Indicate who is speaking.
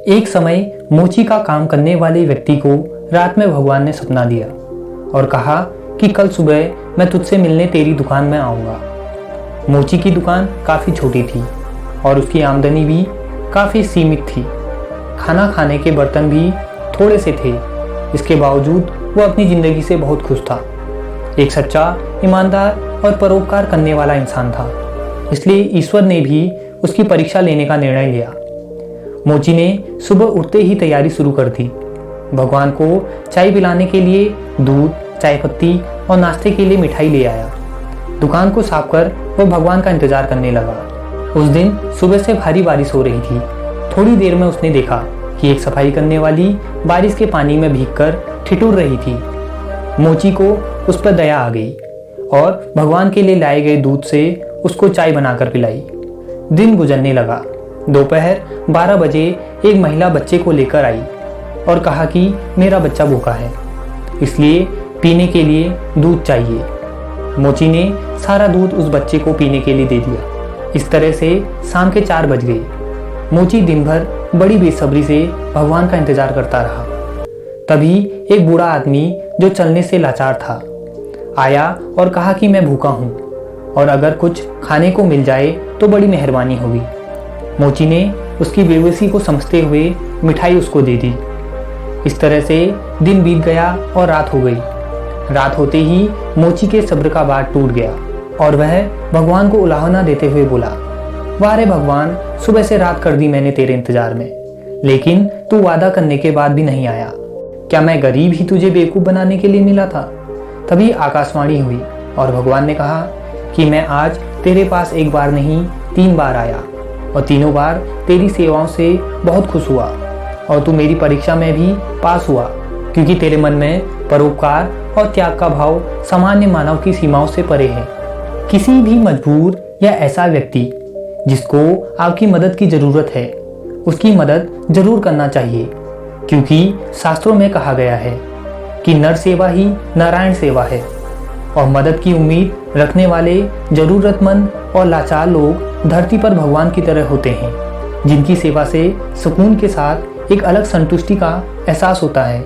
Speaker 1: एक समय मोची का काम करने वाले व्यक्ति को रात में भगवान ने सपना दिया और कहा कि कल सुबह मैं तुझसे मिलने तेरी दुकान में आऊँगा। मोची की दुकान काफ़ी छोटी थी और उसकी आमदनी भी काफ़ी सीमित थी। खाना खाने के बर्तन भी थोड़े से थे। इसके बावजूद वो अपनी ज़िंदगी से बहुत खुश था। एक सच्चा, ईमानदार और परोपकार करने वाला इंसान था। इसलिए ईश्वर ने भी उसकी परीक्षा लेने का निर्णय लिया। मोची ने सुबह उठते ही तैयारी शुरू कर दी। भगवान को चाय पिलाने के लिए दूध, चाय पत्ती और नाश्ते के लिए मिठाई ले आया। दुकान को साफ कर वो भगवान का इंतजार करने लगा। उस दिन सुबह से भारी बारिश हो रही थी। थोड़ी देर में उसने देखा कि एक सफाई करने वाली बारिश के पानी में भीगकर ठिठुर रही थी। मोची को उस पर दया आ गई और भगवान के लिए लाए गए दूध से उसको चाय बनाकर पिलाई। दिन गुजरने लगा। दोपहर 12 बजे एक महिला बच्चे को लेकर आई और कहा कि मेरा बच्चा भूखा है, इसलिए पीने के लिए दूध चाहिए। मोची ने सारा दूध उस बच्चे को पीने के लिए दे दिया। इस तरह से शाम के 4 बज गए। मोची दिन भर बड़ी बेसब्री से भगवान का इंतजार करता रहा। तभी एक बूढ़ा आदमी जो चलने से लाचार था आया और कहा कि मैं भूखा हूँ और अगर कुछ खाने को मिल जाए तो बड़ी मेहरबानी होगी। मोची ने उसकी बेबसी को समझते हुए मिठाई उसको दे दी। इस तरह से दिन बीत गया और रात हो गई। रात होते ही मोची के सब्र का बाँध टूट गया और वह भगवान को उलाहना देते हुए बोला, वाह रे भगवान, सुबह से रात कर दी मैंने तेरे इंतजार में, लेकिन तू वादा करने के बाद भी नहीं आया। क्या मैं गरीब ही तुझे बेवकूफ़ बनाने के लिए मिला था? तभी आकाशवाणी हुई और भगवान ने कहा कि मैं आज तेरे पास एक बार नहीं 3 बार आया और तीनों बार तेरी सेवाओं से बहुत खुश हुआ और तू मेरी परीक्षा में भी पास हुआ, क्योंकि तेरे मन में परोपकार और त्याग का भाव सामान्य मानव की सीमाओं से परे है। किसी भी मजबूर या ऐसा व्यक्ति जिसको आपकी मदद की ज़रूरत है, उसकी मदद जरूर करना चाहिए, क्योंकि शास्त्रों में कहा गया है कि नर सेवा ही नारायण सेवा है और मदद की उम्मीद रखने वाले ज़रूरतमंद और लाचार लोग धरती पर भगवान की तरह होते हैं, जिनकी सेवा से सुकून के साथ एक अलग संतुष्टि का एहसास होता है।